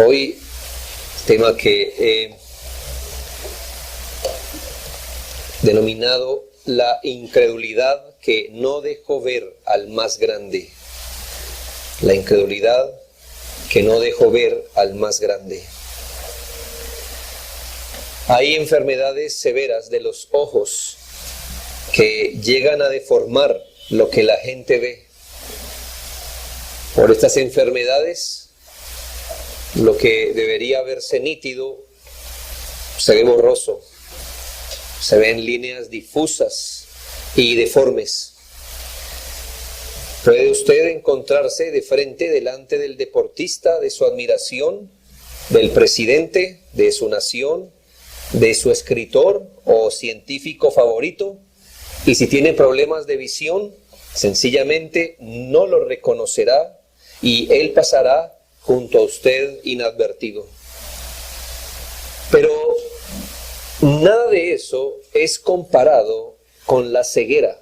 Hoy, tema que he denominado la incredulidad que no dejó ver al más grande. La incredulidad que no dejó ver al más grande. Hay enfermedades severas de los ojos que llegan a deformar lo que la gente ve. Por estas enfermedades, lo que debería verse nítido se ve borroso, se ven líneas difusas y deformes. Puede usted encontrarse de frente delante del deportista de su admiración, del presidente de su nación, de su escritor o científico favorito, y si tiene problemas de visión, sencillamente no lo reconocerá y él pasará junto a usted inadvertido. Pero nada de eso es comparado con la ceguera,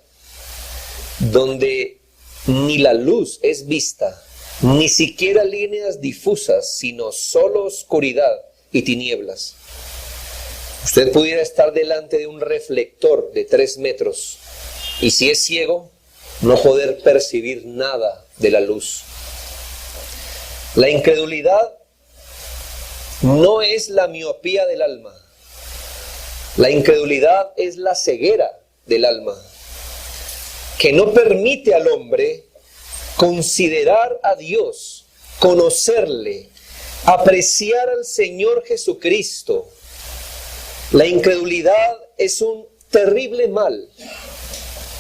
donde ni la luz es vista, ni siquiera líneas difusas, sino solo oscuridad y tinieblas. Usted pudiera estar delante de un reflector de 3 metros y si es ciego, no poder percibir nada de la luz. La incredulidad no es la miopía del alma. La incredulidad es la ceguera del alma, que no permite al hombre considerar a Dios, conocerle, apreciar al Señor Jesucristo. La incredulidad es un terrible mal.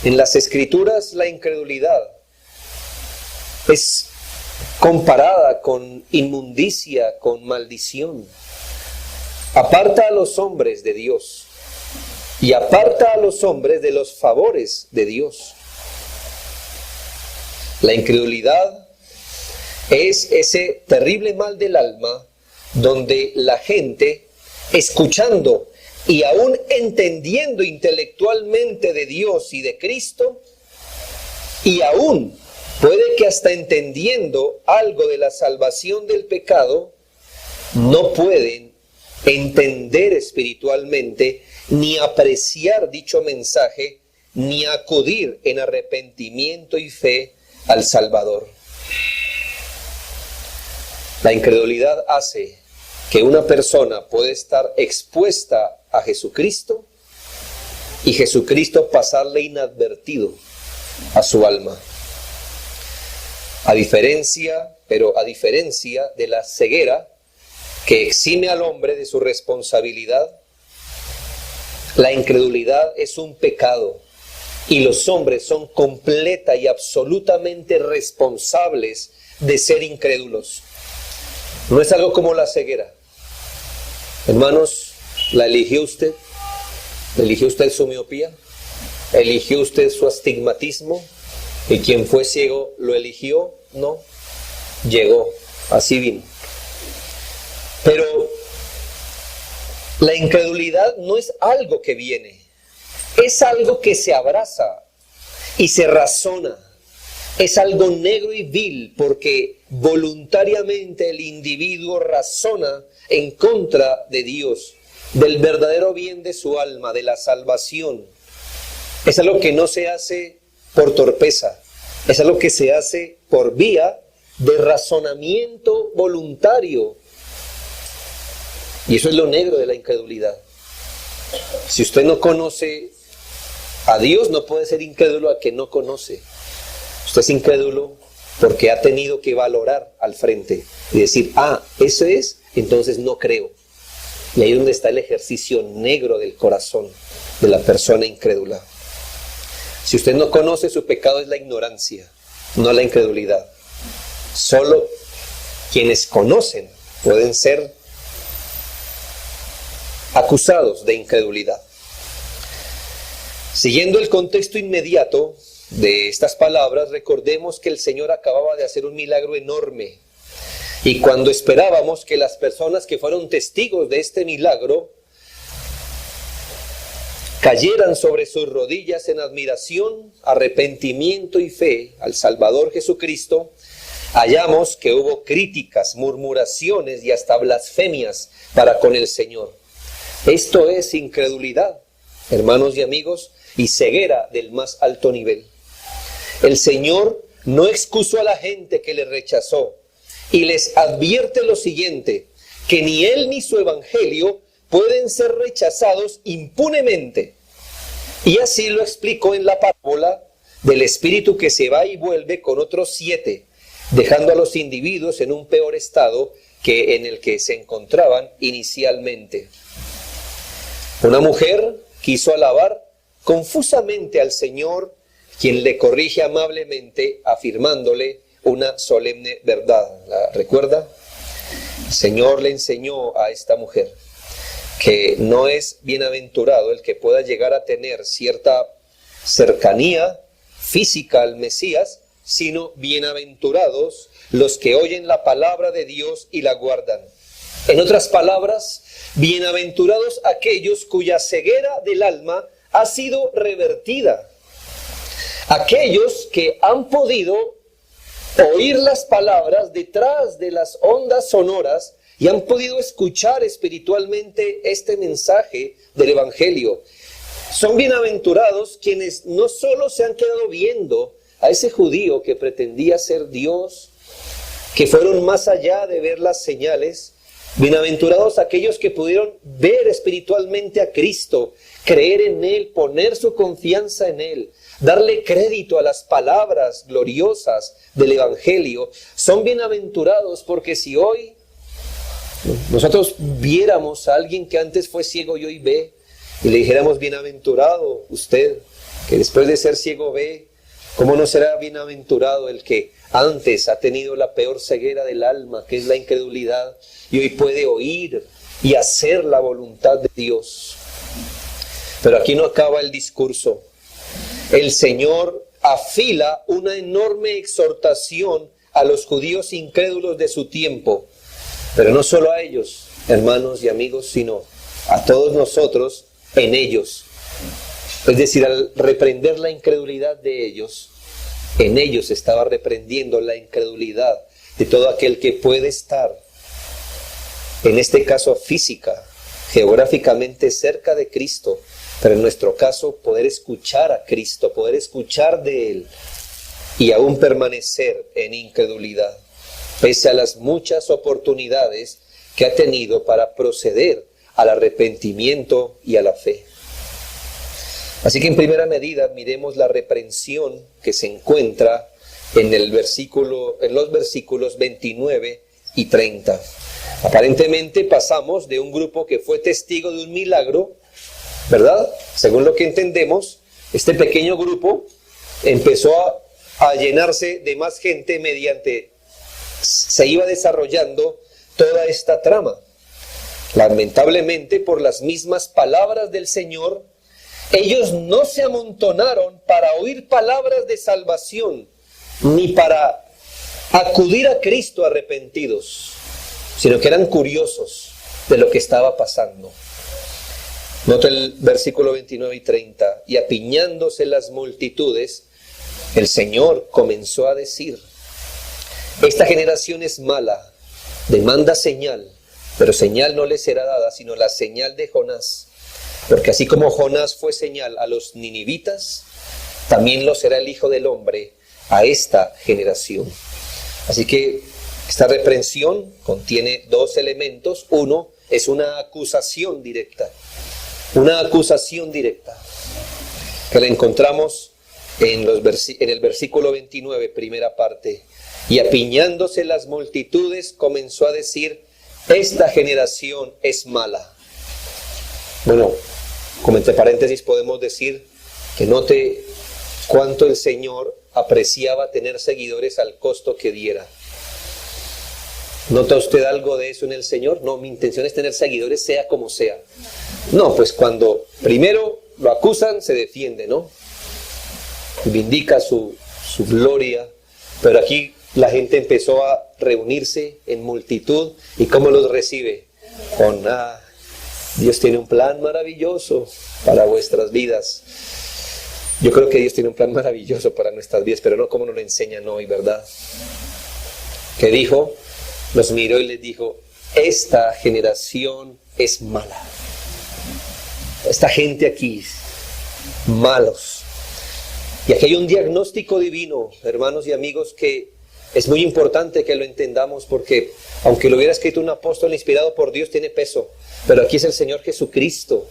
En las Escrituras la incredulidad es comparada con inmundicia, con maldición. Aparta a los hombres de Dios y aparta a los hombres de los favores de Dios. La incredulidad es ese terrible mal del alma donde la gente, escuchando y aún entendiendo intelectualmente de Dios y de Cristo, y aún puede que hasta entendiendo algo de la salvación del pecado, no pueden entender espiritualmente, ni apreciar dicho mensaje, ni acudir en arrepentimiento y fe al Salvador. La incredulidad hace que una persona puede estar expuesta a Jesucristo y Jesucristo pasarle inadvertido a su alma. A diferencia de la ceguera que exime al hombre de su responsabilidad, la incredulidad es un pecado y los hombres son completa y absolutamente responsables de ser incrédulos. No es algo como la ceguera. Hermanos, ¿la eligió usted? ¿Eligió usted su miopía? ¿Eligió usted su astigmatismo? ¿Y quien fue ciego lo eligió? No. Llegó. Así vino. Pero la incredulidad no es algo que viene. Es algo que se abraza y se razona. Es algo negro y vil porque voluntariamente el individuo razona en contra de Dios, del verdadero bien de su alma, de la salvación. Es algo que no se hace por torpeza, es algo que se hace por vía de razonamiento voluntario. Y eso es lo negro de la incredulidad. Si usted no conoce a Dios, no puede ser incrédulo a que no conoce. Usted es incrédulo porque ha tenido que valorar al frente y decir, eso es, entonces no creo. Y ahí es donde está el ejercicio negro del corazón de la persona incrédula. Si usted no conoce, su pecado es la ignorancia, no la incredulidad. Solo quienes conocen pueden ser acusados de incredulidad. Siguiendo el contexto inmediato de estas palabras, recordemos que el Señor acababa de hacer un milagro enorme. Y cuando esperábamos que las personas que fueron testigos de este milagro cayeran sobre sus rodillas en admiración, arrepentimiento y fe al Salvador Jesucristo, hallamos que hubo críticas, murmuraciones y hasta blasfemias para con el Señor. Esto es incredulidad, hermanos y amigos, y ceguera del más alto nivel. El Señor no excusó a la gente que le rechazó y les advierte lo siguiente, que ni Él ni su evangelio pueden ser rechazados impunemente. Y así lo explicó en la parábola del espíritu que se va y vuelve con otros 7, dejando a los individuos en un peor estado que en el que se encontraban inicialmente. Una mujer quiso alabar confusamente al Señor, quien le corrige amablemente, afirmándole una solemne verdad. ¿La recuerda? El Señor le enseñó a esta mujer que no es bienaventurado el que pueda llegar a tener cierta cercanía física al Mesías, sino bienaventurados los que oyen la palabra de Dios y la guardan. En otras palabras, bienaventurados aquellos cuya ceguera del alma ha sido revertida. Aquellos que han podido oír las palabras detrás de las ondas sonoras y han podido escuchar espiritualmente este mensaje del Evangelio. Son bienaventurados quienes no solo se han quedado viendo a ese judío que pretendía ser Dios, que fueron más allá de ver las señales. Bienaventurados aquellos que pudieron ver espiritualmente a Cristo, creer en Él, poner su confianza en Él, darle crédito a las palabras gloriosas del Evangelio. Son bienaventurados porque si hoy nosotros viéramos a alguien que antes fue ciego y hoy ve, y le dijéramos, bienaventurado usted, que después de ser ciego ve, ¿cómo no será bienaventurado el que antes ha tenido la peor ceguera del alma, que es la incredulidad, y hoy puede oír y hacer la voluntad de Dios? Pero aquí no acaba el discurso. El Señor afila una enorme exhortación a los judíos incrédulos de su tiempo, pero no solo a ellos, hermanos y amigos, sino a todos nosotros en ellos. Es decir, al reprender la incredulidad de ellos, en ellos estaba reprendiendo la incredulidad de todo aquel que puede estar, en este caso física, geográficamente cerca de Cristo, pero en nuestro caso poder escuchar a Cristo, poder escuchar de Él y aún permanecer en incredulidad, pese a las muchas oportunidades que ha tenido para proceder al arrepentimiento y a la fe. Así que en primera medida miremos la reprensión que se encuentra en los versículos 29 y 30. Aparentemente pasamos de un grupo que fue testigo de un milagro, ¿verdad? Según lo que entendemos, este pequeño grupo empezó a llenarse de más gente mediante se iba desarrollando toda esta trama. Lamentablemente, por las mismas palabras del Señor, ellos no se amontonaron para oír palabras de salvación, ni para acudir a Cristo arrepentidos, sino que eran curiosos de lo que estaba pasando. Nota el versículo 29 y 30. Y apiñándose las multitudes, el Señor comenzó a decir: esta generación es mala, demanda señal, pero señal no le será dada, sino la señal de Jonás. Porque así como Jonás fue señal a los ninivitas, también lo será el Hijo del Hombre a esta generación. Así que esta reprensión contiene dos elementos. Uno es una acusación directa. Una acusación directa que la encontramos en el versículo 29, primera parte. Y apiñándose las multitudes comenzó a decir: esta generación es mala. Bueno, como entre paréntesis podemos decir que note cuánto el Señor apreciaba tener seguidores al costo que diera. ¿Nota usted algo de eso en el Señor? No, mi intención es tener seguidores sea como sea. No, pues cuando primero lo acusan, se defiende, ¿no? Vindica su gloria. Pero aquí la gente empezó a reunirse en multitud. ¿Y cómo los recibe? Con Dios tiene un plan maravilloso para vuestras vidas. Yo creo que Dios tiene un plan maravilloso para nuestras vidas, pero no como nos lo enseñan hoy, ¿verdad? que dijo, los miró y les dijo, esta generación es mala. Esta gente aquí, malos. Y aquí hay un diagnóstico divino, hermanos y amigos, que es muy importante que lo entendamos, porque aunque lo hubiera escrito un apóstol inspirado por Dios, tiene peso. Pero aquí es el Señor Jesucristo,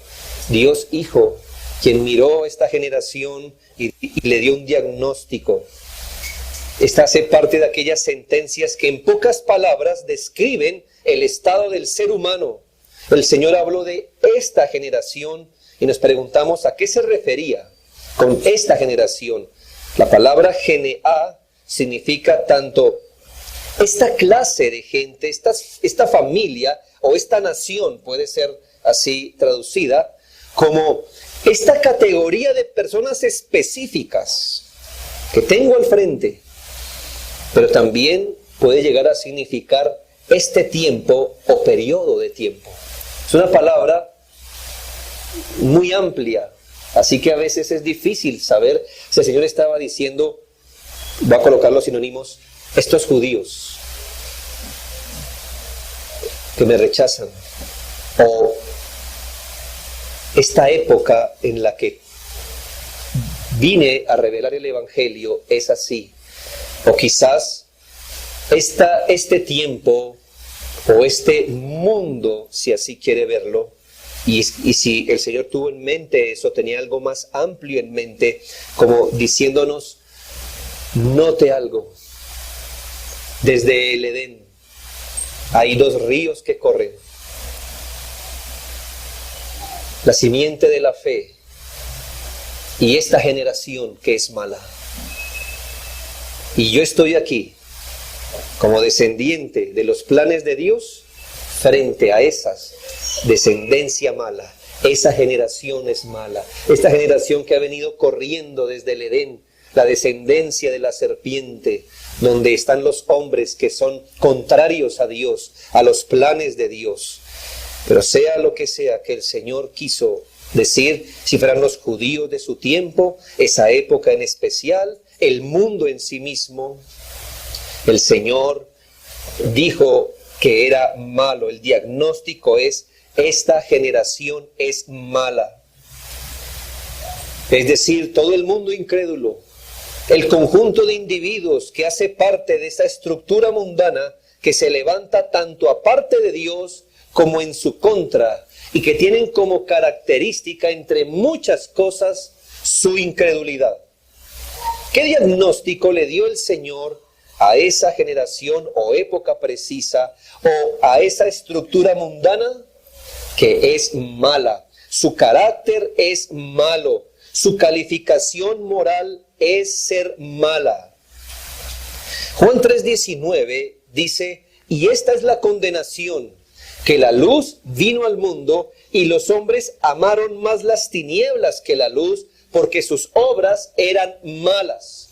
Dios Hijo, quien miró esta generación y le dio un diagnóstico. Esta hace parte de aquellas sentencias que en pocas palabras describen el estado del ser humano. El Señor habló de esta generación y nos preguntamos a qué se refería con esta generación. La palabra genea significa tanto esta clase de gente, esta familia o esta nación, puede ser así traducida, como esta categoría de personas específicas que tengo al frente, pero también puede llegar a significar este tiempo o periodo de tiempo. Es una palabra muy amplia, así que a veces es difícil saber si el Señor estaba diciendo, voy a colocar los sinónimos, estos judíos que me rechazan, o esta época en la que vine a revelar el Evangelio es así, o quizás este tiempo o este mundo, si así quiere verlo, y si el Señor tuvo en mente eso, tenía algo más amplio en mente, como diciéndonos, note algo, desde el Edén hay dos ríos que corren, la simiente de la fe y esta generación que es mala. Y yo estoy aquí como descendiente de los planes de Dios frente a esa descendencia mala. Esa generación es mala. Esta generación que ha venido corriendo desde el Edén, la descendencia de la serpiente, donde están los hombres que son contrarios a Dios, a los planes de Dios. Pero sea lo que sea que el Señor quiso decir, si fueran los judíos de su tiempo, esa época en especial, el mundo en sí mismo, el Señor dijo que era malo. El diagnóstico es, esta generación es mala. Es decir, todo el mundo incrédulo, el conjunto de individuos que hace parte de esa estructura mundana que se levanta tanto aparte de Dios como en su contra, y que tienen como característica, entre muchas cosas, su incredulidad. ¿Qué diagnóstico le dio el Señor a esa generación o época precisa o a esa estructura mundana? Que es mala, su carácter es malo, su calificación moral es ser mala. Juan 3:19 dice, y esta es la condenación, que la luz vino al mundo y los hombres amaron más las tinieblas que la luz, porque sus obras eran malas.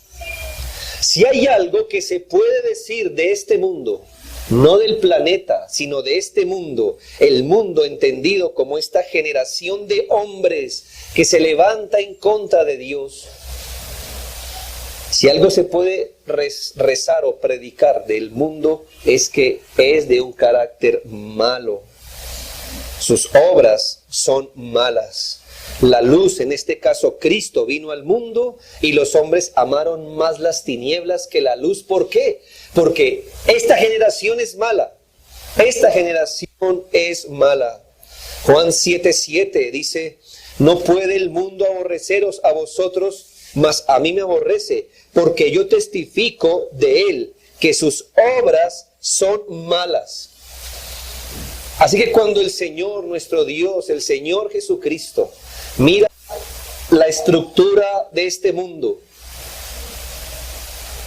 Si hay algo que se puede decir de este mundo, no del planeta, sino de este mundo, el mundo entendido como esta generación de hombres que se levanta en contra de Dios, si algo se puede rezar o predicar del mundo, es que es de un carácter malo. Sus obras son malas. La luz, en este caso Cristo, vino al mundo y los hombres amaron más las tinieblas que la luz. ¿Por qué? Porque esta generación es mala. Esta generación es mala. Juan 7:7 dice, no puede el mundo aborreceros a vosotros, mas a mí me aborrece, porque yo testifico de él que sus obras son malas. Así que cuando el Señor, nuestro Dios, el Señor Jesucristo, mira la estructura de este mundo,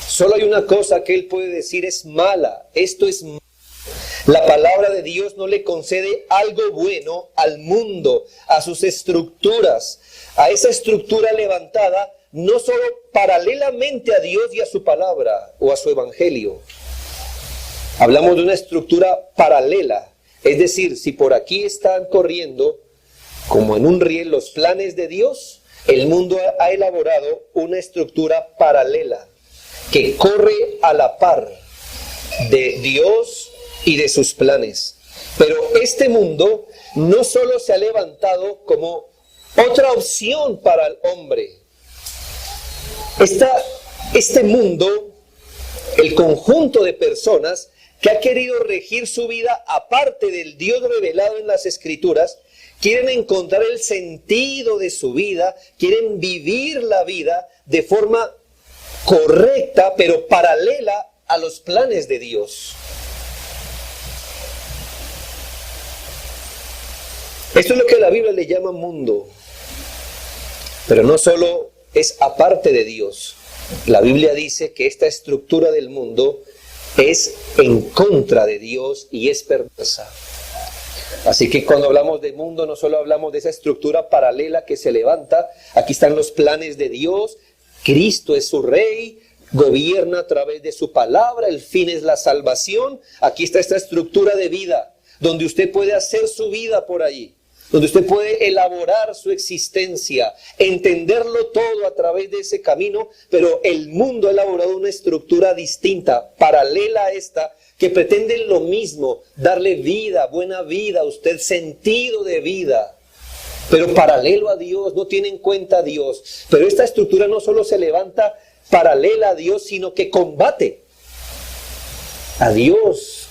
solo hay una cosa que Él puede decir, es mala, esto es malo. La palabra de Dios no le concede algo bueno al mundo, a sus estructuras, a esa estructura levantada, no solo paralelamente a Dios y a su palabra o a su evangelio. Hablamos de una estructura paralela, es decir, si por aquí están corriendo, como en un riel, los planes de Dios, el mundo ha elaborado una estructura paralela que corre a la par, de Dios y de sus planes. Pero este mundo no solo se ha levantado como otra opción para el hombre. Este mundo, el conjunto de personas que ha querido regir su vida aparte del Dios revelado en las Escrituras, quieren encontrar el sentido de su vida, quieren vivir la vida de forma correcta, pero paralela a los planes de Dios. Esto es lo que la Biblia le llama mundo. Pero no solo es aparte de Dios. La Biblia dice que esta estructura del mundo es en contra de Dios y es perversa. Así que cuando hablamos de mundo, no solo hablamos de esa estructura paralela que se levanta. Aquí están los planes de Dios. Cristo es su rey, gobierna a través de su palabra, el fin es la salvación. Aquí está esta estructura de vida, donde usted puede hacer su vida por allí, donde usted puede elaborar su existencia, entenderlo todo a través de ese camino, pero el mundo ha elaborado una estructura distinta, paralela a esta, que pretende lo mismo, darle vida, buena vida a usted, sentido de vida, pero paralelo a Dios, no tiene en cuenta a Dios. Pero esta estructura no solo se levanta paralela a Dios, sino que combate a Dios.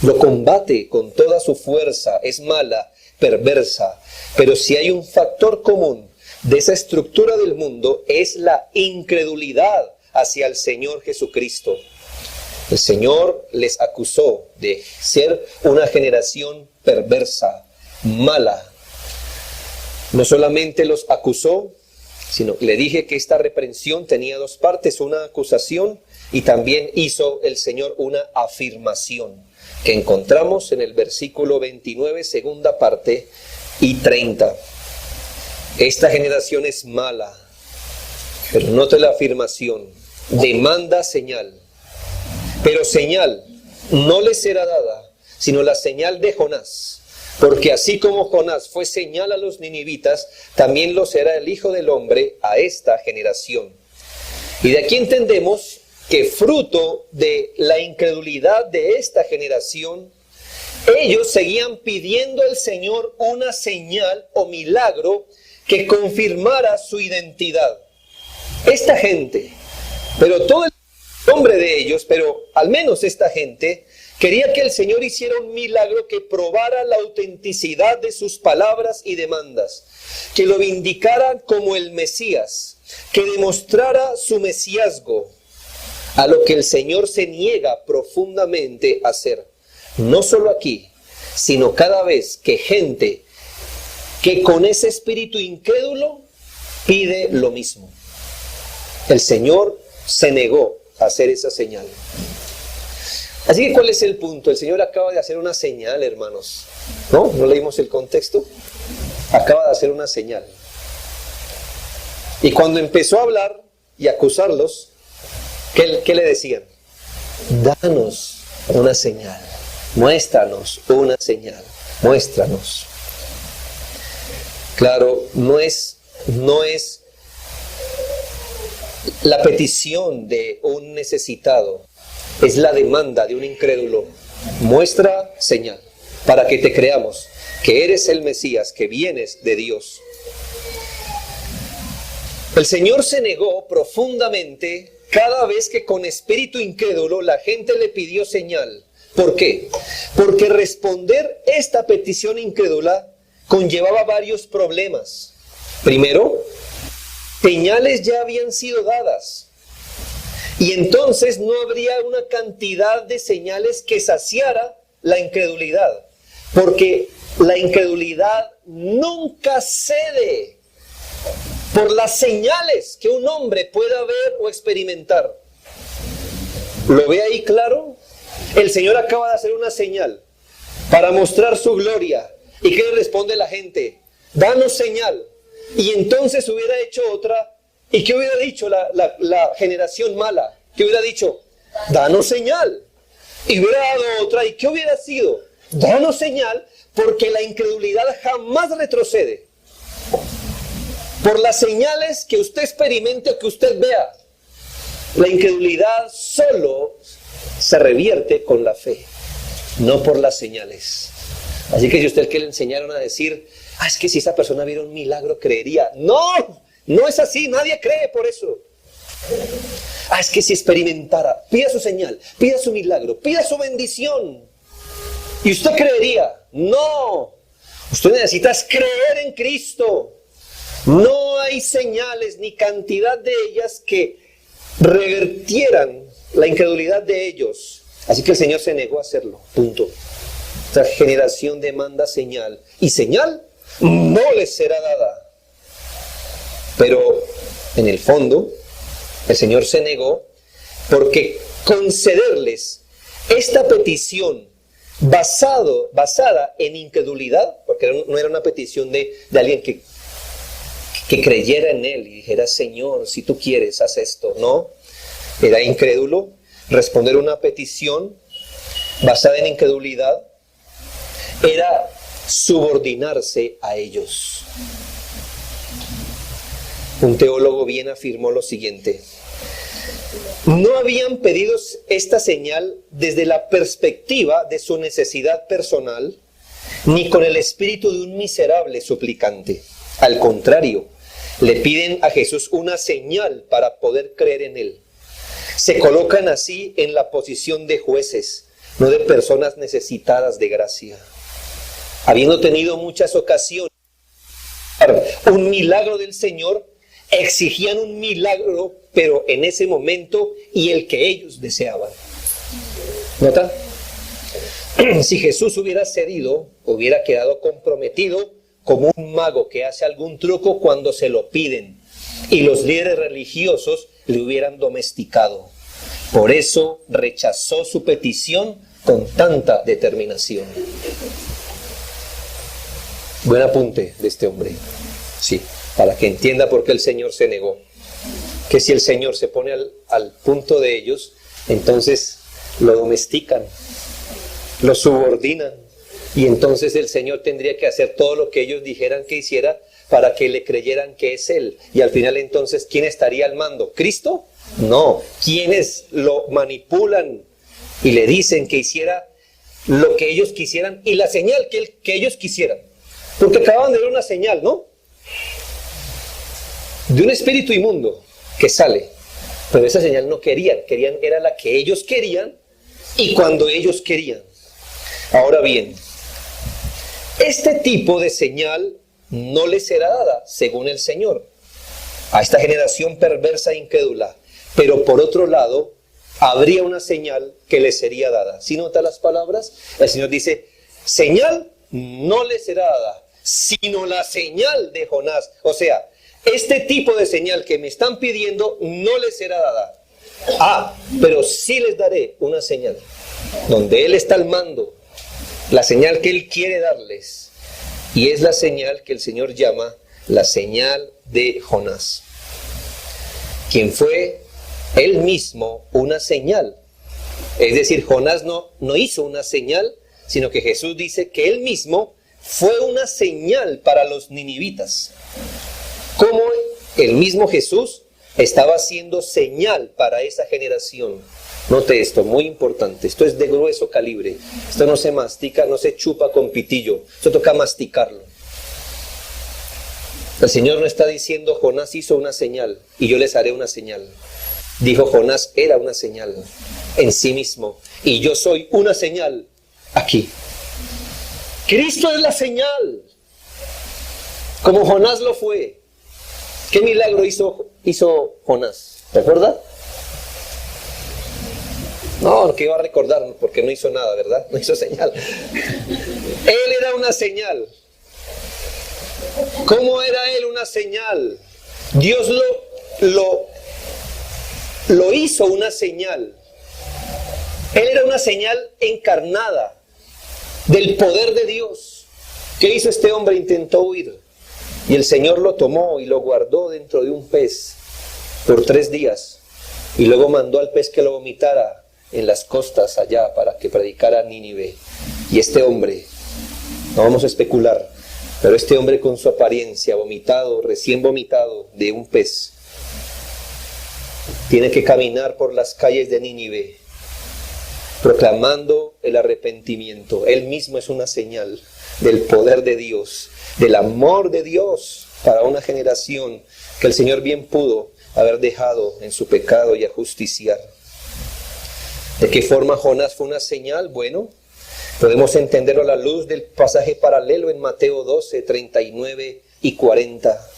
Lo combate con toda su fuerza, es mala, perversa. Pero si hay un factor común de esa estructura del mundo, es la incredulidad hacia el Señor Jesucristo. El Señor les acusó de ser una generación perversa, mala. No solamente los acusó, sino le dije que esta reprensión tenía dos partes, una acusación y también hizo el Señor una afirmación, que encontramos en el versículo 29, segunda parte, y 30. Esta generación es mala, pero note la afirmación, demanda señal, pero señal no les será dada, sino la señal de Jonás. Porque así como Jonás fue señal a los ninivitas, también lo será el Hijo del Hombre a esta generación. Y de aquí entendemos que fruto de la incredulidad de esta generación, ellos seguían pidiendo al Señor una señal o milagro que confirmara su identidad. Esta gente, pero todo el nombre de ellos, pero al menos esta gente, quería que el Señor hiciera un milagro que probara la autenticidad de sus palabras y demandas, que lo vindicara como el Mesías, que demostrara su mesiasgo, a lo que el Señor se niega profundamente a hacer. No solo aquí, sino cada vez que gente que con ese espíritu incrédulo pide lo mismo. El Señor se negó a hacer esa señal. Así que, ¿cuál es el punto? El Señor acaba de hacer una señal, hermanos. ¿No? ¿No leímos el contexto? Acaba de hacer una señal. Y cuando empezó a hablar y acusarlos, ¿qué le decían? Danos una señal. Muéstranos una señal. Muéstranos. Claro, no es la petición de un necesitado. Es la demanda de un incrédulo. Muestra señal para que te creamos que eres el Mesías, que vienes de Dios. El Señor se negó profundamente cada vez que con espíritu incrédulo la gente le pidió señal. ¿Por qué? Porque responder esta petición incrédula conllevaba varios problemas. Primero, señales ya habían sido dadas. Y entonces no habría una cantidad de señales que saciara la incredulidad. Porque la incredulidad nunca cede por las señales que un hombre pueda ver o experimentar. ¿Lo ve ahí claro? El Señor acaba de hacer una señal para mostrar su gloria. ¿Y qué le responde la gente? Danos señal. Y entonces hubiera hecho otra. ¿Y qué hubiera dicho la generación mala? ¿Qué hubiera dicho? Danos señal. Y hubiera dado otra. ¿Y qué hubiera sido? Danos señal, porque la incredulidad jamás retrocede. Por las señales que usted experimente o que usted vea, la incredulidad solo se revierte con la fe, no por las señales. Así que si usted que le enseñaron a decir, es que si esa persona viera un milagro creería. No, no es así, nadie cree por eso. Es que si experimentara, pida su señal, pida su milagro, pida su bendición y usted creería. No, usted necesita creer en Cristo. No hay señales ni cantidad de ellas que revertieran la incredulidad de ellos. Así que el Señor se negó a hacerlo, punto. Esta generación demanda señal, y señal no les será dada. Pero en el fondo el Señor se negó porque concederles esta petición basada en incredulidad, porque no era una petición de alguien que creyera en Él y dijera, Señor, si tú quieres, haz esto. No, era incrédulo. Responder una petición basada en incredulidad era subordinarse a ellos. Un teólogo bien afirmó lo siguiente: no habían pedido esta señal desde la perspectiva de su necesidad personal, ni con el espíritu de un miserable suplicante. Al contrario, le piden a Jesús una señal para poder creer en Él. Se colocan así en la posición de jueces, no de personas necesitadas de gracia. Habiendo tenido muchas ocasiones un milagro del Señor, exigían un milagro, pero en ese momento y el que ellos deseaban. ¿Nota? Si Jesús hubiera cedido, hubiera quedado comprometido como un mago que hace algún truco cuando se lo piden, y los líderes religiosos le hubieran domesticado. Por eso rechazó su petición con tanta determinación. Buen apunte de este hombre. Sí, para que entienda por qué el Señor se negó. Que si el Señor se pone al punto de ellos, entonces lo domestican, lo subordinan, y entonces el Señor tendría que hacer todo lo que ellos dijeran que hiciera para que le creyeran que es Él. Y al final entonces, ¿quién estaría al mando? ¿Cristo? No. ¿Quiénes lo manipulan y le dicen que hiciera lo que ellos quisieran y la señal que ellos quisieran? Porque acababan de ver una señal, ¿no? De un espíritu inmundo que sale. Pero esa señal no querían, era la que ellos querían y cuando ellos querían. Ahora bien, este tipo de señal no les será dada, según el Señor, a esta generación perversa e incrédula. Pero por otro lado, habría una señal que les sería dada. ¿Sí nota las palabras? El Señor dice, señal no les será dada, sino la señal de Jonás. O sea, este tipo de señal que me están pidiendo no les será dada. Pero sí les daré una señal, donde Él está al mando, la señal que Él quiere darles. Y es la señal que el Señor llama la señal de Jonás, quien fue él mismo una señal. Es decir, Jonás no hizo una señal, sino que Jesús dice que él mismo fue una señal para los ninivitas. Como el mismo Jesús estaba haciendo señal para esa generación. Note esto, muy importante. Esto es de grueso calibre. Esto no se mastica, no se chupa con pitillo. Esto toca masticarlo. El Señor no está diciendo Jonás hizo una señal y yo les haré una señal. Dijo Jonás era una señal en sí mismo y yo soy una señal aquí. Cristo es la señal, como Jonás lo fue. ¿Qué milagro hizo Jonás? ¿Te acuerdas? No, que iba a recordar porque no hizo nada, ¿verdad? No hizo señal. Él era una señal. ¿Cómo era él una señal? Dios lo hizo una señal. Él era una señal encarnada del poder de Dios. ¿Qué hizo este hombre? Intentó huir. Y el Señor lo tomó y lo guardó dentro de un pez por 3 días. Y luego mandó al pez que lo vomitara en las costas allá para que predicara a Nínive. Y este hombre, no vamos a especular, pero este hombre con su apariencia, vomitado, recién vomitado de un pez, tiene que caminar por las calles de Nínive proclamando el arrepentimiento. Él mismo es una señal del poder de Dios, del amor de Dios para una generación que el Señor bien pudo haber dejado en su pecado y ajusticiar. ¿De qué forma Jonás fue una señal? Bueno, podemos entenderlo a la luz del pasaje paralelo en Mateo 12, 39 y 40.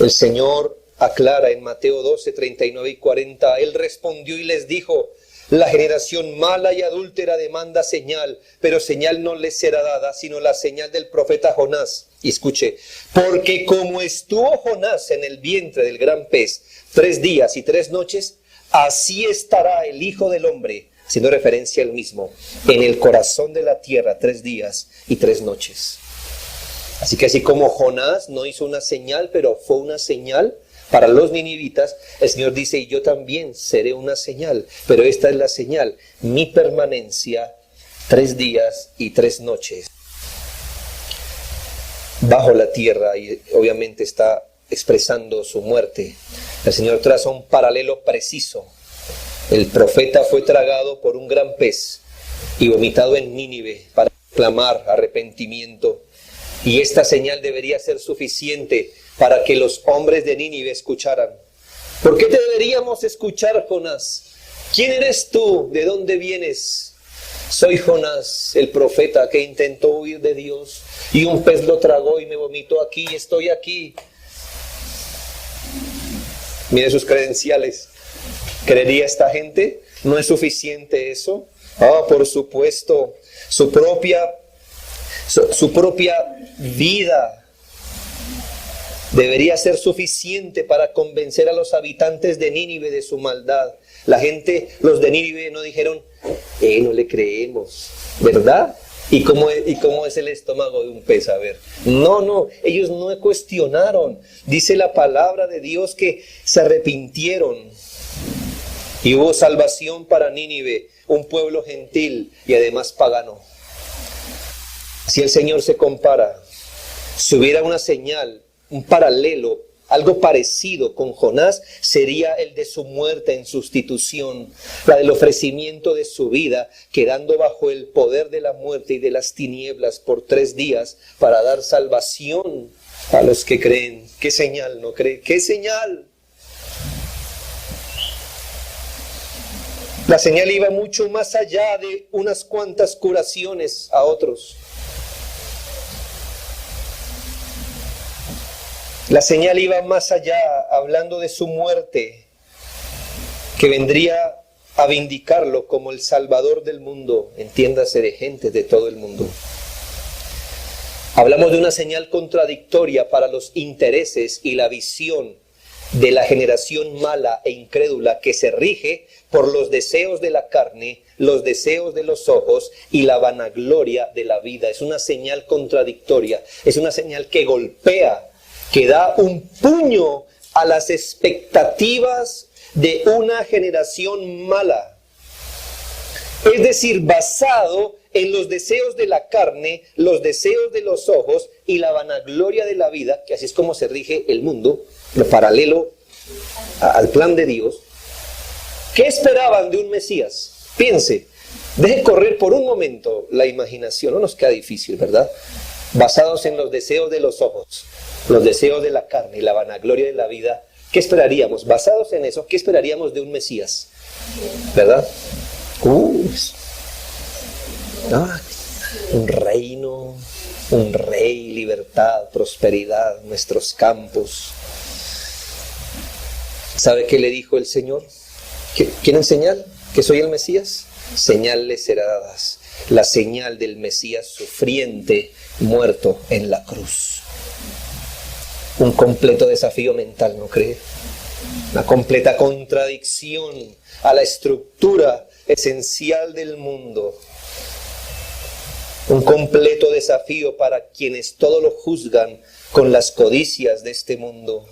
El Señor aclara en Mateo 12, 39 y 40, Él respondió y les dijo: la generación mala y adúltera demanda señal, pero señal no les será dada, sino la señal del profeta Jonás. Y escuche, porque como estuvo Jonás en el vientre del gran pez 3 días y 3 noches, así estará el Hijo del Hombre, haciendo referencia al mismo, en el corazón de la tierra 3 días y 3 noches. Así que así como Jonás no hizo una señal, pero fue una señal para los ninivitas, el Señor dice: y yo también seré una señal, pero esta es la señal, mi permanencia 3 días y 3 noches bajo la tierra, y obviamente está expresando su muerte. El Señor traza un paralelo preciso. El profeta fue tragado por un gran pez y vomitado en Nínive para clamar arrepentimiento, y esta señal debería ser suficiente para que los hombres de Nínive escucharan. ¿Por qué te deberíamos escuchar, Jonás? ¿Quién eres tú? ¿De dónde vienes? Soy Jonás, el profeta que intentó huir de Dios, y un pez lo tragó y me vomitó aquí, y estoy aquí. Mire sus credenciales. ¿Creería esta gente? ¿No es suficiente eso? Por supuesto, su propia vida debería ser suficiente para convencer a los habitantes de Nínive de su maldad. La gente, los de Nínive no dijeron: no le creemos, ¿verdad? ¿Y cómo es el estómago de un pez? A ver. No, ellos no cuestionaron. Dice la palabra de Dios que se arrepintieron. Y hubo salvación para Nínive, un pueblo gentil y además pagano. Si el Señor se compara, si hubiera una señal, un paralelo, algo parecido con Jonás, sería el de su muerte en sustitución, la del ofrecimiento de su vida, quedando bajo el poder de la muerte y de las tinieblas por 3 días para dar salvación a los que creen. ¿Qué señal no cree? ¿Qué señal? La señal iba mucho más allá de unas cuantas curaciones a otros. La señal iba más allá, hablando de su muerte, que vendría a vindicarlo como el Salvador del mundo, entiéndase, de gente de todo el mundo. Hablamos de una señal contradictoria para los intereses y la visión de la generación mala e incrédula que se rige por los deseos de la carne, los deseos de los ojos y la vanagloria de la vida. Es una señal contradictoria, es una señal que golpea, que da un puño a las expectativas de una generación mala. Es decir, basado en los deseos de la carne, los deseos de los ojos y la vanagloria de la vida, que así es como se rige el mundo, lo paralelo al plan de Dios. ¿Qué esperaban de un Mesías? Piense, deje correr por un momento la imaginación, no nos queda difícil, ¿verdad? Basados en los deseos de los ojos, los deseos de la carne y la vanagloria de la vida, ¿qué esperaríamos? Basados en eso, ¿qué esperaríamos de un Mesías? ¿Verdad? Un reino, un rey, libertad, prosperidad, nuestros campos. ¿Sabe qué le dijo el Señor? ¿Quieren señal? ¿Que soy el Mesías? Señal les será dada. La señal del Mesías sufriente, muerto en la cruz. Un completo desafío mental, ¿no cree? Una completa contradicción a la estructura esencial del mundo. Un completo desafío para quienes todo lo juzgan con las codicias de este mundo.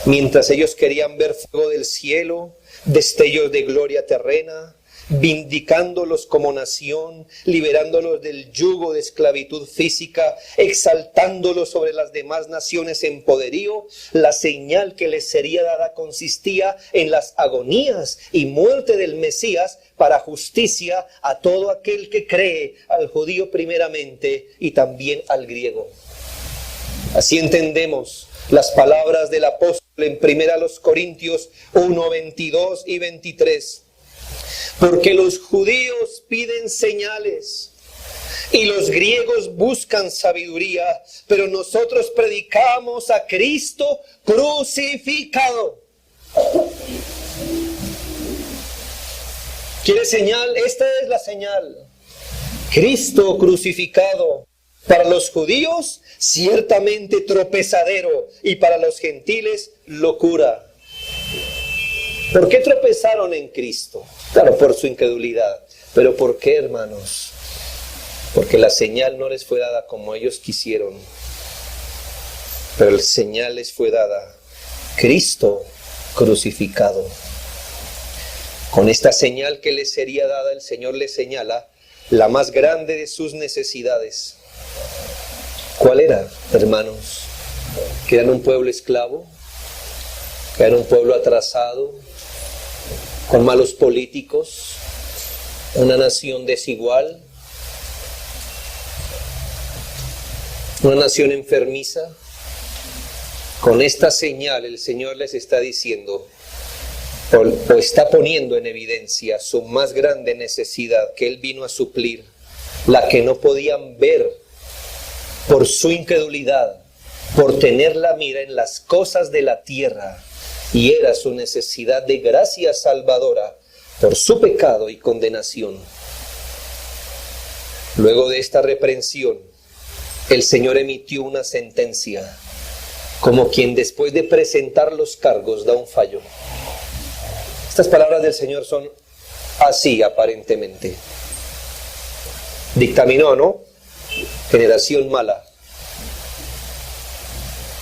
Mientras ellos querían ver fuego del cielo, destellos de gloria terrena, vindicándolos como nación, liberándolos del yugo de esclavitud física, exaltándolos sobre las demás naciones en poderío. La señal que les sería dada consistía en las agonías y muerte del Mesías para justicia a todo aquel que cree, al judío primeramente y también al griego. Así entendemos las palabras del apóstol en 1 Corintios 1, 22 y 23. Porque los judíos piden señales y los griegos buscan sabiduría, pero nosotros predicamos a Cristo crucificado. ¿Quiere señal? Esta es la señal. Cristo crucificado. Para los judíos, ciertamente tropezadero, y para los gentiles, locura. ¿Por qué tropezaron en Cristo? Claro, por su incredulidad. ¿Pero por qué, hermanos? Porque la señal no les fue dada como ellos quisieron. Pero la señal les fue dada: Cristo crucificado. Con esta señal que les sería dada, el Señor les señala la más grande de sus necesidades. ¿Cuál era, hermanos? Que eran un pueblo esclavo, que eran un pueblo atrasado, con malos políticos, una nación desigual, una nación enfermiza. Con esta señal el Señor les está diciendo, o está poniendo en evidencia su más grande necesidad, que Él vino a suplir, la que no podían ver por su incredulidad, por tener la mira en las cosas de la tierra, y era su necesidad de gracia salvadora por su pecado y condenación. Luego de esta reprensión, el Señor emitió una sentencia, como quien después de presentar los cargos da un fallo. Estas palabras del Señor son así aparentemente. Dictaminó, ¿no? Generación mala.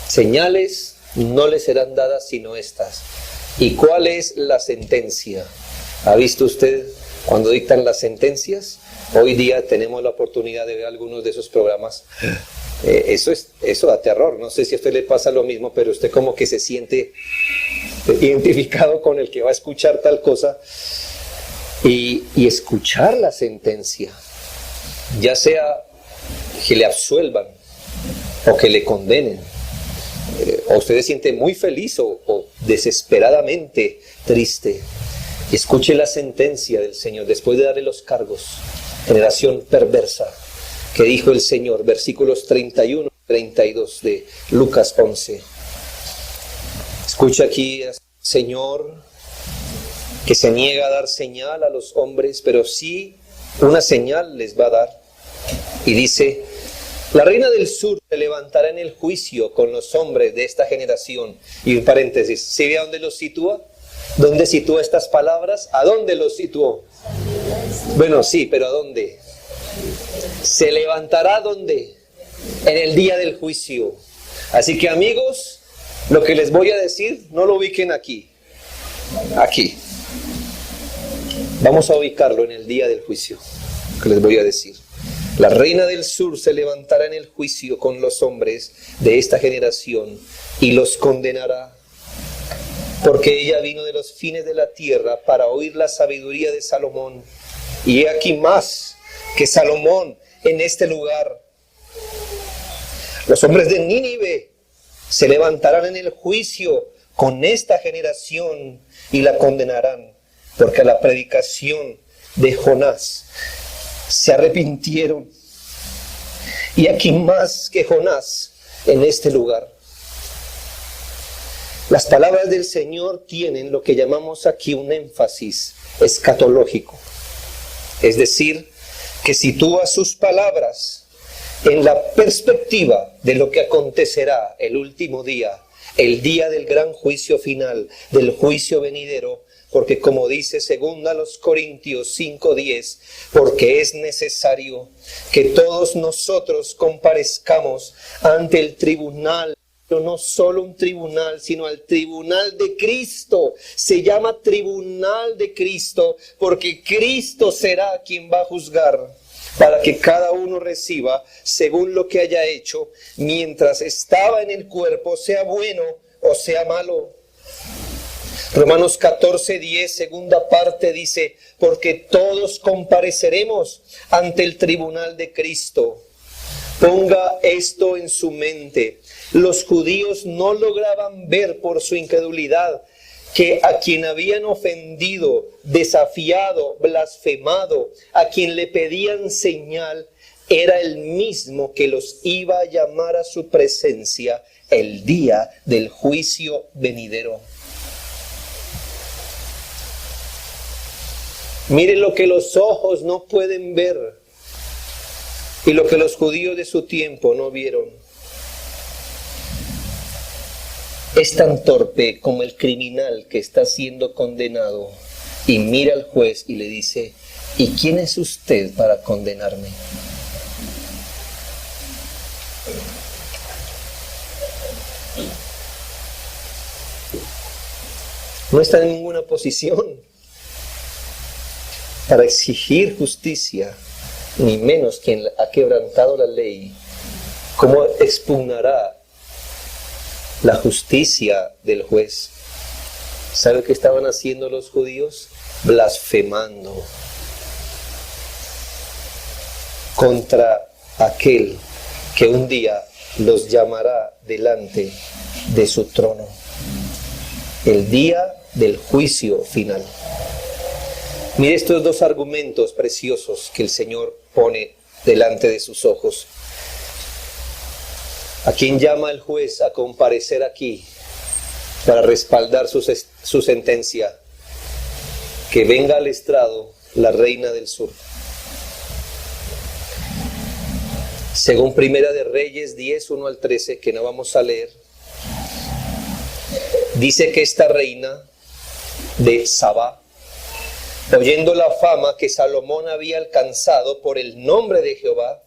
Señales no les serán dadas sino estas. ¿Y cuál es la sentencia? ¿Ha visto usted cuando dictan las sentencias? Hoy día tenemos la oportunidad de ver algunos de esos programas. Eso da terror. No sé si a usted le pasa lo mismo, pero usted como que se siente identificado con el que va a escuchar tal cosa y escuchar la sentencia, ya sea que le absuelvan o que le condenen, o usted se siente muy feliz o desesperadamente triste. Escuche la sentencia del Señor después de darle los cargos. Generación perversa, que dijo el Señor, versículos 31 y 32 de Lucas 11. Escucha aquí, Señor, que se niega a dar señal a los hombres, pero sí una señal les va a dar. Y dice, la reina del sur se levantará en el juicio con los hombres de esta generación. Y un paréntesis, ¿sí ve a dónde los sitúa? ¿Dónde sitúa estas palabras? ¿A dónde los situó? Bueno, sí, pero ¿a dónde? Se levantará, ¿dónde? En el día del juicio. Así que, amigos, lo que les voy a decir, no lo ubiquen aquí. Aquí. Vamos a ubicarlo en el día del juicio, que les voy a decir. La reina del sur se levantará en el juicio con los hombres de esta generación y los condenará, porque ella vino de los fines de la tierra para oír la sabiduría de Salomón. Y he aquí más que Salomón en este lugar. Los hombres de Nínive se levantarán en el juicio con esta generación y la condenarán, porque a la predicación de Jonás se arrepintieron. Y aquí más que Jonás en este lugar. Las palabras del Señor tienen lo que llamamos aquí un énfasis escatológico. Es decir, que sitúa sus palabras en la perspectiva de lo que acontecerá el último día, el día del gran juicio final, del juicio venidero, porque como dice 2 Corintios 5:10, porque es necesario que todos nosotros comparezcamos ante el tribunal pero no solo un tribunal, sino al tribunal de Cristo. Se llama tribunal de Cristo porque Cristo será quien va a juzgar para que cada uno reciba según lo que haya hecho mientras estaba en el cuerpo, sea bueno o sea malo. Romanos 14:10, segunda parte, dice: porque todos compareceremos ante el tribunal de Cristo. Ponga esto en su mente. Los judíos no lograban ver por su incredulidad que a quien habían ofendido, desafiado, blasfemado, a quien le pedían señal, era el mismo que los iba a llamar a su presencia el día del juicio venidero. Miren lo que los ojos no pueden ver y lo que los judíos de su tiempo no vieron. Es tan torpe como el criminal que está siendo condenado y mira al juez y le dice: ¿y quién es usted para condenarme? No está en ninguna posición para exigir justicia, ni menos quien ha quebrantado la ley. ¿Cómo expugnará la justicia del juez? ¿Sabe qué estaban haciendo los judíos? Blasfemando contra aquel que un día los llamará delante de su trono. El día del juicio final. Mire estos dos argumentos preciosos que el Señor pone delante de sus ojos. ¿A quién llama el juez a comparecer aquí para respaldar su sentencia? Que venga al estrado la reina del sur. Según Primera de Reyes 10, 1 al 13, que no vamos a leer, dice que esta reina de Sabá, oyendo la fama que Salomón había alcanzado por el nombre de Jehová,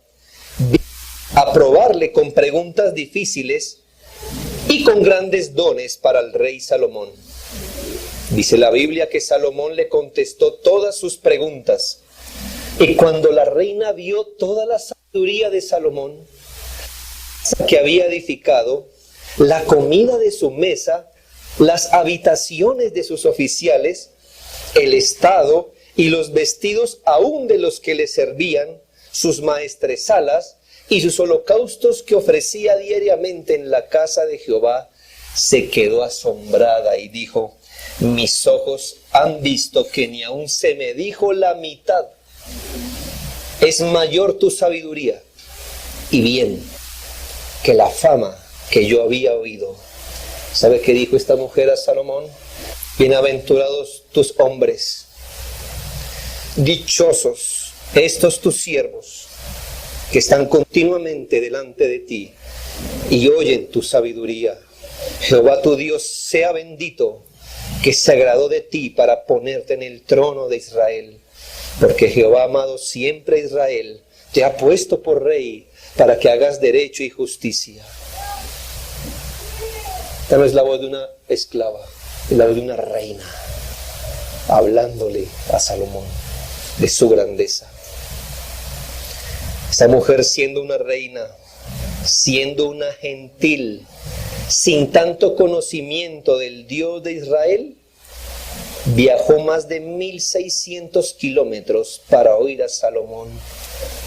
a probarle con preguntas difíciles y con grandes dones para el rey Salomón. Dice la Biblia que Salomón le contestó todas sus preguntas, y cuando la reina vio toda la sabiduría de Salomón, que había edificado, la comida de su mesa, las habitaciones de sus oficiales, el estado y los vestidos aún de los que le servían, sus maestresalas y sus holocaustos que ofrecía diariamente en la casa de Jehová, se quedó asombrada y dijo: mis ojos han visto que ni aún se me dijo la mitad. Es mayor tu sabiduría y bien que la fama que yo había oído. ¿Sabe qué dijo esta mujer a Salomón? Bienaventurados tus hombres, dichosos estos tus siervos, que están continuamente delante de ti y oyen tu sabiduría. Jehová tu Dios sea bendito, que se agradó de ti para ponerte en el trono de Israel, porque Jehová, amado siempre a Israel, te ha puesto por rey para que hagas derecho y justicia. Esta no es la voz de una esclava, es la voz de una reina, hablándole a Salomón de su grandeza. Esa mujer, siendo una reina, siendo una gentil, sin tanto conocimiento del Dios de Israel, viajó más de 1600 kilómetros para oír a Salomón.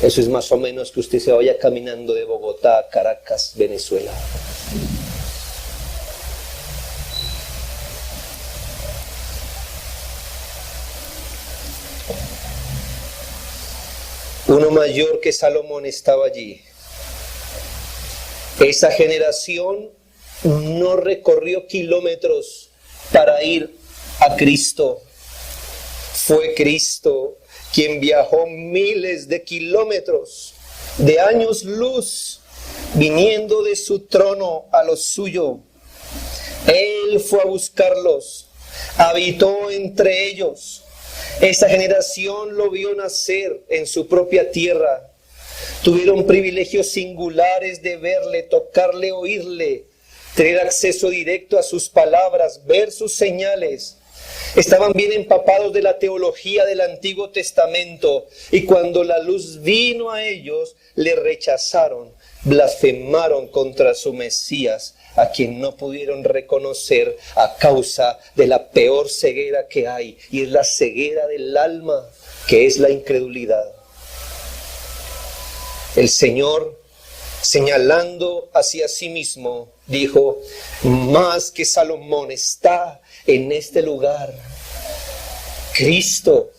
Eso es más o menos que usted se vaya caminando de Bogotá a Caracas, Venezuela. Uno mayor que Salomón estaba allí. Esa generación no recorrió kilómetros para ir a Cristo. Fue Cristo quien viajó miles de kilómetros, de años luz, viniendo de su trono a lo suyo. Él fue a buscarlos, habitó entre ellos. Esa generación lo vio nacer en su propia tierra. Tuvieron privilegios singulares de verle, tocarle, oírle. tener acceso directo a sus palabras, ver sus señales. Estaban bien empapados de la teología del Antiguo Testamento, y cuando la luz vino a ellos, le rechazaron, blasfemaron contra su Mesías, a quien no pudieron reconocer a causa de la peor ceguera que hay, y es la ceguera del alma, que es la incredulidad. El Señor, señalando hacia sí mismo, dijo: más que Salomón está en este lugar. Cristo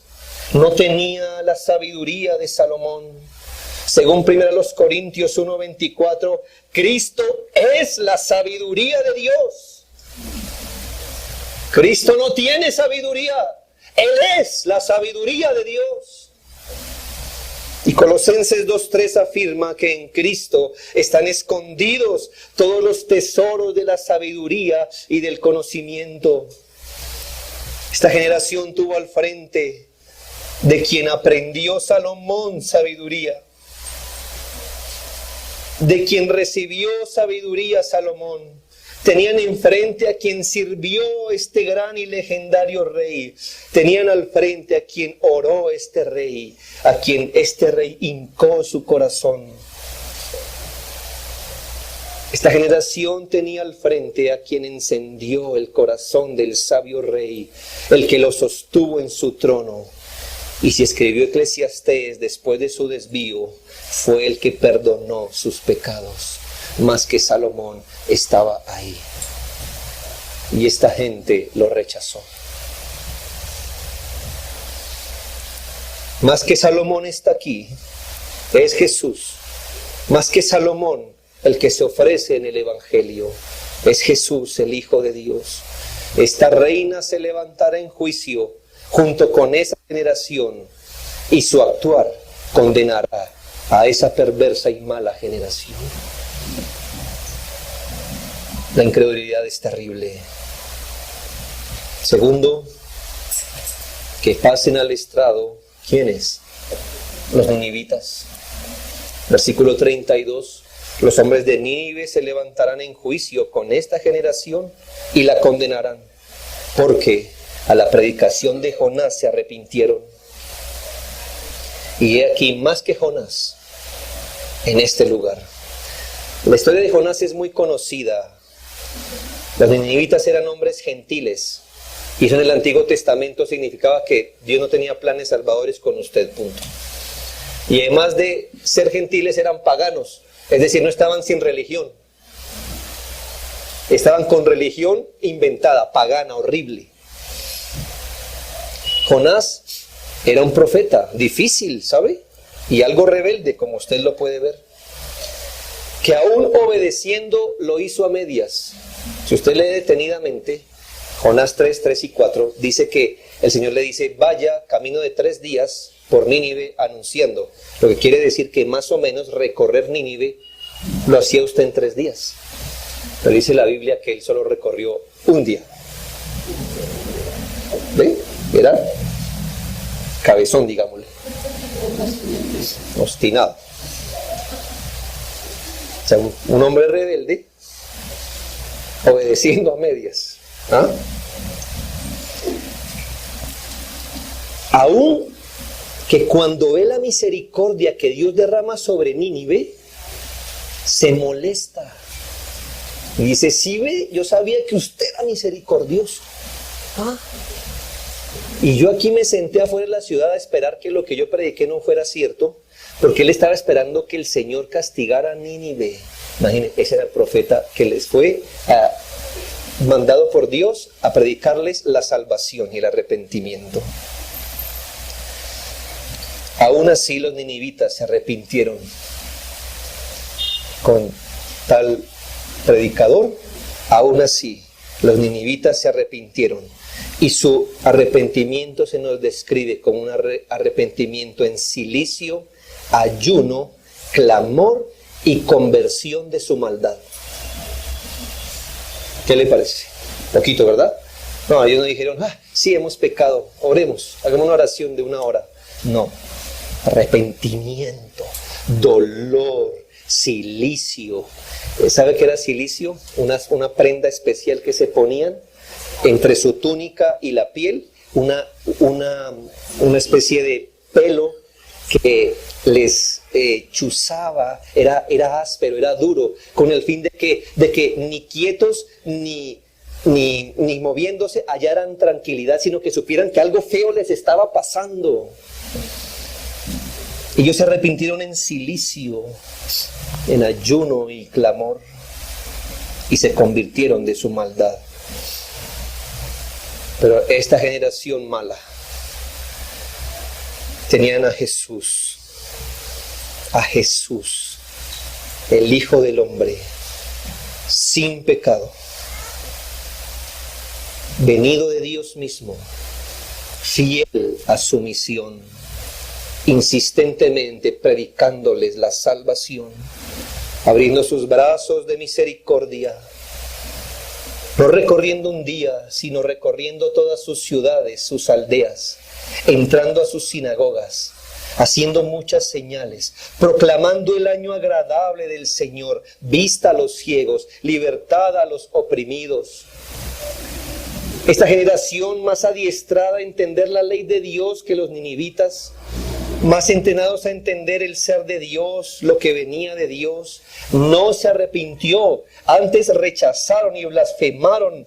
no tenía la sabiduría de Salomón. Según 1 Corintios 1:24, Cristo es la sabiduría de Dios. Cristo no tiene sabiduría, Él es la sabiduría de Dios. Y Colosenses 2:3 afirma que en Cristo están escondidos todos los tesoros de la sabiduría y del conocimiento. Esta generación tuvo al frente de quien aprendió Salomón sabiduría, de quien recibió sabiduría Salomón. Tenían enfrente a quien sirvió este gran y legendario rey. Tenían al frente a quien oró este rey, a quien este rey hincó su corazón. Esta generación tenía al frente a quien encendió el corazón del sabio rey, el que lo sostuvo en su trono. Y si escribió Eclesiastés después de su desvío, fue el que perdonó sus pecados. Más que Salomón estaba ahí. Y esta gente lo rechazó. Más que Salomón está aquí, es Jesús. Más que Salomón, el que se ofrece en el Evangelio, es Jesús, el Hijo de Dios. Esta reina se levantará en juicio junto con esa generación, y su actuar condenará a esa perversa y mala generación. La incredulidad es terrible. Segundo, que pasen al estrado, ¿quiénes? Los ninivitas. Versículo 32, los hombres de Nínive se levantarán en juicio con esta generación y la condenarán, porque a la predicación de Jonás se arrepintieron. Y he aquí más que Jonás en este lugar. La historia de Jonás es muy conocida. Los ninivitas eran hombres gentiles, y eso en el Antiguo Testamento significaba que Dios no tenía planes salvadores con usted, punto. Y además de ser gentiles, eran paganos, es decir, no estaban sin religión. Estaban con religión inventada, pagana, horrible. Jonás era un profeta difícil, ¿sabe? Y algo rebelde, como usted lo puede ver, que aún obedeciendo lo hizo a medias. Si usted lee detenidamente Jonás 3 y 4, dice que el Señor le dice: vaya camino de 3 días por Nínive anunciando. Lo que quiere decir que más o menos recorrer Nínive lo hacía usted en 3 días. Pero dice la Biblia que él solo recorrió un día. ¿Ve? Era cabezón, digámosle. Obstinado. O sea, un hombre rebelde, obedeciendo a medias. ¿Ah? Aún que cuando ve la misericordia que Dios derrama sobre Nínive, se molesta. Y dice: sí, ve, yo sabía que usted era misericordioso. ¿Ah? Y yo aquí me senté afuera de la ciudad a esperar que lo que yo prediqué no fuera cierto, porque él estaba esperando que el Señor castigara a Nínive. Imagínense, ese era el profeta que les fue mandado por Dios a predicarles la salvación y el arrepentimiento. Aún así los ninivitas se arrepintieron con tal predicador. Aún así los ninivitas se arrepintieron, y su arrepentimiento se nos describe como un arrepentimiento en silicio, ayuno, clamor y conversión de su maldad. ¿Qué le parece? Poquito, ¿verdad? No, ellos no dijeron: sí, hemos pecado, oremos, hagamos una oración de 1 hora. No, arrepentimiento, dolor, Cilicio. ¿Sabe qué era cilicio? Una prenda especial que se ponían entre su túnica y la piel, una especie de pelo que les chuzaba, era áspero, era duro, con el fin de que ni quietos ni moviéndose hallaran tranquilidad, sino que supieran que algo feo les estaba pasando. Ellos se arrepintieron en cilicio, en ayuno y clamor, y se convirtieron de su maldad. Pero esta generación mala tenían a Jesús, el Hijo del Hombre, sin pecado, venido de Dios mismo, fiel a su misión, insistentemente predicándoles la salvación, abriendo sus brazos de misericordia, no recorriendo un día, sino recorriendo todas sus ciudades, sus aldeas, entrando a sus sinagogas, haciendo muchas señales, proclamando el año agradable del Señor, vista a los ciegos, libertad a los oprimidos. Esta generación más adiestrada a entender la ley de Dios que los ninivitas, más entrenados a entender el ser de Dios, lo que venía de Dios, no se arrepintió, antes rechazaron y blasfemaron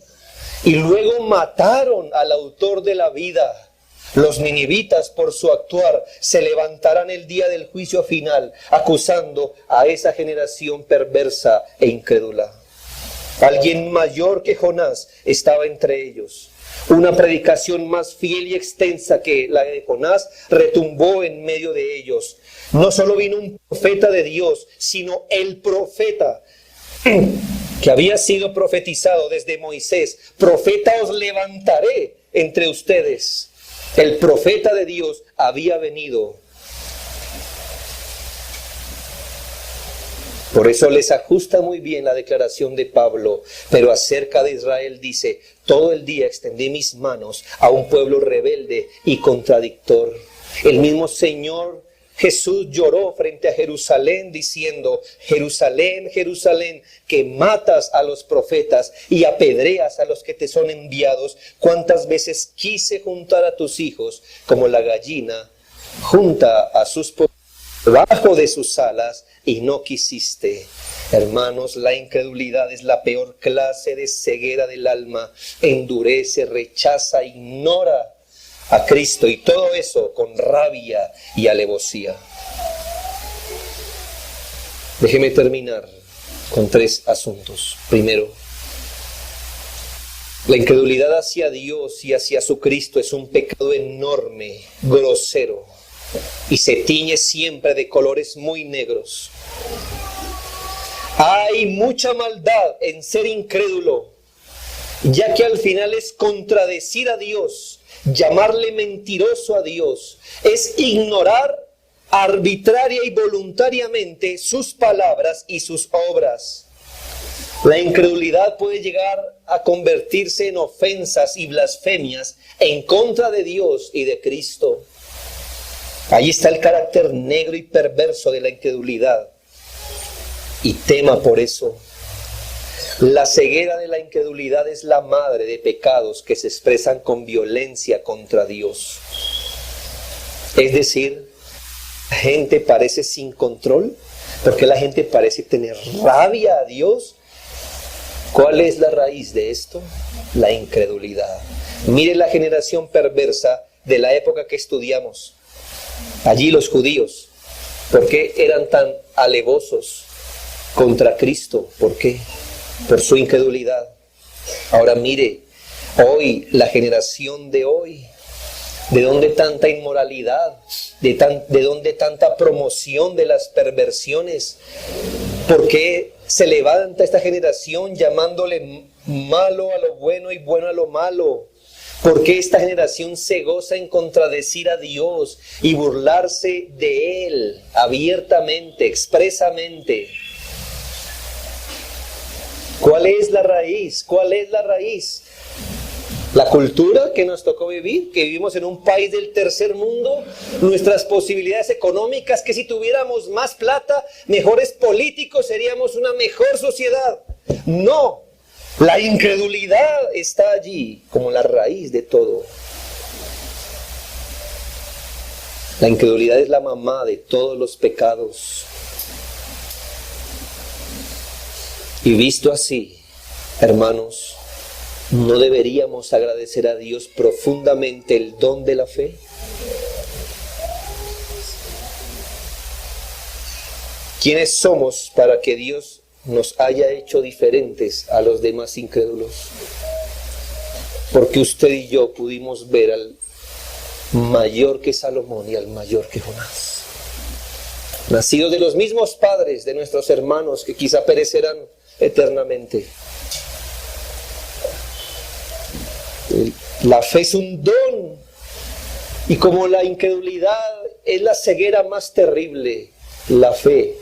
y luego mataron al autor de la vida. Los ninivitas, por su actuar, se levantarán el día del juicio final, acusando a esa generación perversa e incrédula. Alguien mayor que Jonás estaba entre ellos. Una predicación más fiel y extensa que la de Jonás retumbó en medio de ellos. No solo vino un profeta de Dios, sino el profeta que había sido profetizado desde Moisés. Profeta os levantaré entre ustedes. El profeta de Dios había venido. Por eso les ajusta muy bien la declaración de Pablo, pero acerca de Israel dice: todo el día extendí mis manos a un pueblo rebelde y contradictor. El mismo Señor Jesús lloró frente a Jerusalén diciendo: Jerusalén, Jerusalén, que matas a los profetas y apedreas a los que te son enviados. Cuántas veces quise juntar a tus hijos como la gallina junta a sus polluelos debajo de sus alas, y no quisiste. Hermanos, la incredulidad es la peor clase de ceguera del alma. Endurece, rechaza, ignora a Cristo, y todo eso con rabia y alevosía. Déjeme terminar con 3 asuntos. Primero, la incredulidad hacia Dios y hacia su Cristo es un pecado enorme, grosero, y se tiñe siempre de colores muy negros. Hay mucha maldad en ser incrédulo, ya que al final es contradecir a Dios, llamarle mentiroso a Dios, es ignorar arbitraria y voluntariamente sus palabras y sus obras. La incredulidad puede llegar a convertirse en ofensas y blasfemias en contra de Dios y de Cristo. Ahí está el carácter negro y perverso de la incredulidad. Y tema por eso. La ceguera de la incredulidad es la madre de pecados que se expresan con violencia contra Dios. Es decir, la gente parece sin control, porque la gente parece tener rabia a Dios. ¿Cuál es la raíz de esto? La incredulidad. Mire la generación perversa de la época que estudiamos. Allí los judíos, ¿por qué eran tan alevosos contra Cristo? ¿Por qué? Por su incredulidad. Ahora mire, hoy, la generación de hoy, ¿de dónde tanta inmoralidad? ¿De dónde tanta promoción de las perversiones? ¿Por qué se levanta esta generación llamándole malo a lo bueno y bueno a lo malo? ¿Por qué esta generación se goza en contradecir a Dios y burlarse de Él abiertamente, expresamente? ¿Cuál es la raíz? ¿Cuál es la raíz? La cultura que nos tocó vivir, que vivimos en un país del tercer mundo, nuestras posibilidades económicas, que si tuviéramos más plata, mejores políticos, seríamos una mejor sociedad. No, la incredulidad está allí como la raíz de todo. La incredulidad es la mamá de todos los pecados. Y visto así, hermanos, ¿no deberíamos agradecer a Dios profundamente el don de la fe? ¿Quiénes somos para que Dios nos haya hecho diferentes a los demás incrédulos? Porque usted y yo pudimos ver al mayor que Salomón y al mayor que Jonás, nacidos de los mismos padres de nuestros hermanos que quizá perecerán eternamente. La fe es un don, y como la incredulidad es la ceguera más terrible, la fe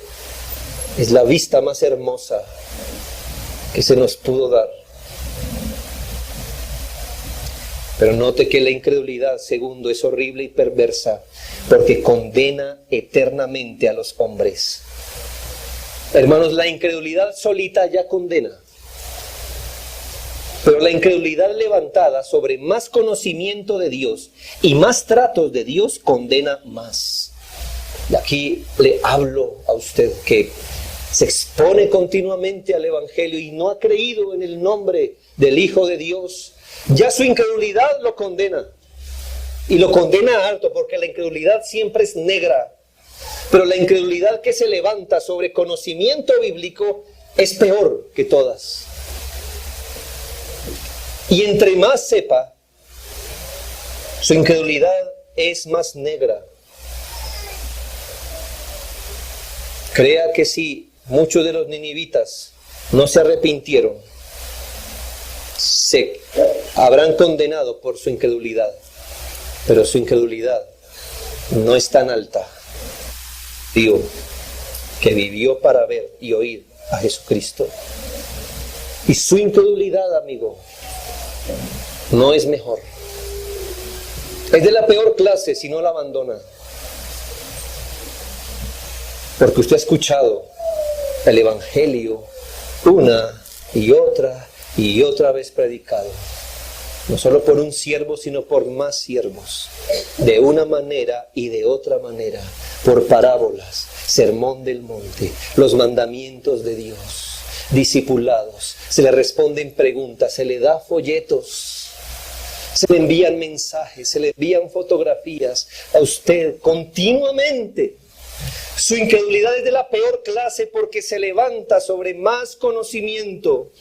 es la vista más hermosa que se nos pudo dar. Pero note que la incredulidad, segundo, es horrible y perversa porque condena eternamente a los hombres. Hermanos, la incredulidad solita ya condena. Pero la incredulidad levantada sobre más conocimiento de Dios y más tratos de Dios condena más. Y aquí le hablo a usted que se expone continuamente al Evangelio y no ha creído en el nombre del Hijo de Dios. Ya su incredulidad lo condena. Y lo condena alto, porque la incredulidad siempre es negra. Pero la incredulidad que se levanta sobre conocimiento bíblico es peor que todas. Y entre más sepa, su incredulidad es más negra. Crea que si muchos de los ninivitas no se arrepintieron, se habrán condenado por su incredulidad. Pero su incredulidad no es tan alta. Dios, que vivió para ver y oír a Jesucristo. Y su incredulidad, amigo, no es mejor. Es de la peor clase si no la abandona. Porque usted ha escuchado el Evangelio una y otra vez predicado. No solo por un siervo, sino por más siervos. De una manera y de otra manera. Por parábolas, sermón del monte, los mandamientos de Dios, discipulados. Se le responden preguntas, se le da folletos, se le envían mensajes, se le envían fotografías a usted continuamente. Su incredulidad es de la peor clase porque se levanta sobre más conocimiento.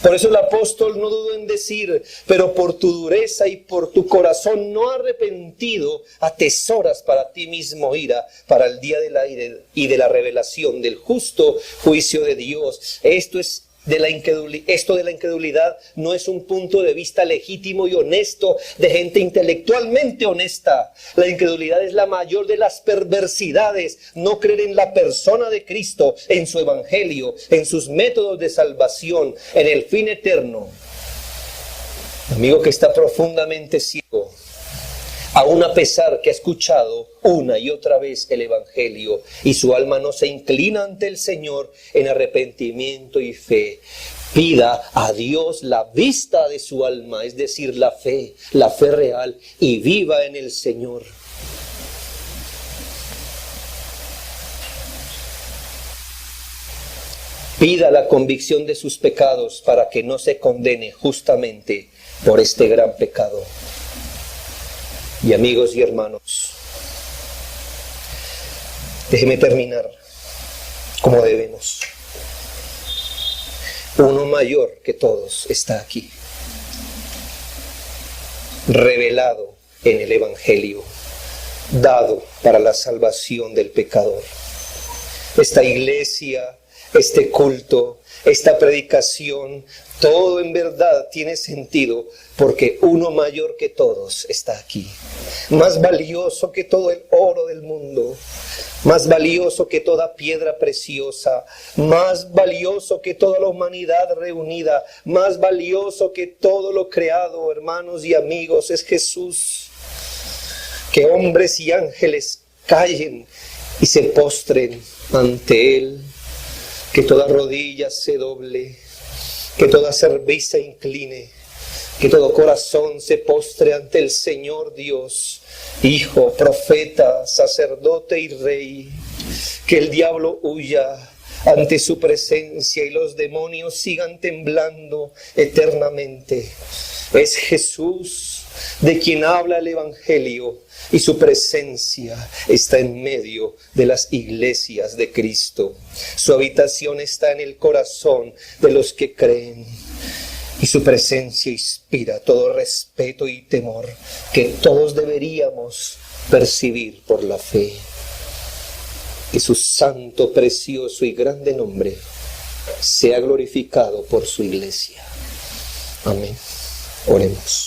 Por eso el apóstol no dudó en decir: pero por tu dureza y por tu corazón no arrepentido, atesoras para ti mismo ira, para el día de la ira y de la revelación del justo juicio de Dios. Esto de la incredulidad no es un punto de vista legítimo y honesto de gente intelectualmente honesta. La incredulidad es la mayor de las perversidades. No creer en la persona de Cristo, en su evangelio, en sus métodos de salvación, en el fin eterno. Amigo que está profundamente ciego, aún a pesar que ha escuchado una y otra vez el Evangelio y su alma no se inclina ante el Señor en arrepentimiento y fe, pida a Dios la vista de su alma, es decir, la fe real, y viva en el Señor. Pida la convicción de sus pecados para que no se condene justamente por este gran pecado. Y amigos y hermanos, déjeme terminar como debemos. Uno mayor que todos está aquí, revelado en el Evangelio, dado para la salvación del pecador. Esta iglesia este culto, esta predicación, todo en verdad tiene sentido porque uno mayor que todos está aquí. Más valioso que todo el oro del mundo, más valioso que toda piedra preciosa, más valioso que toda la humanidad reunida, más valioso que todo lo creado, hermanos y amigos, es Jesús. Que hombres y ángeles callen y se postren ante Él, que toda rodilla se doble, que toda cerviz se incline, que todo corazón se postre ante el Señor Dios, Hijo, profeta, sacerdote y Rey, que el diablo huya ante su presencia y los demonios sigan temblando eternamente. Es Jesús de quien habla el Evangelio y su presencia está en medio de las iglesias de Cristo. Su habitación está en el corazón de los que creen. Y su presencia inspira todo respeto y temor que todos deberíamos percibir por la fe. Que su santo, precioso y grande nombre sea glorificado por su iglesia. Amén. Oremos.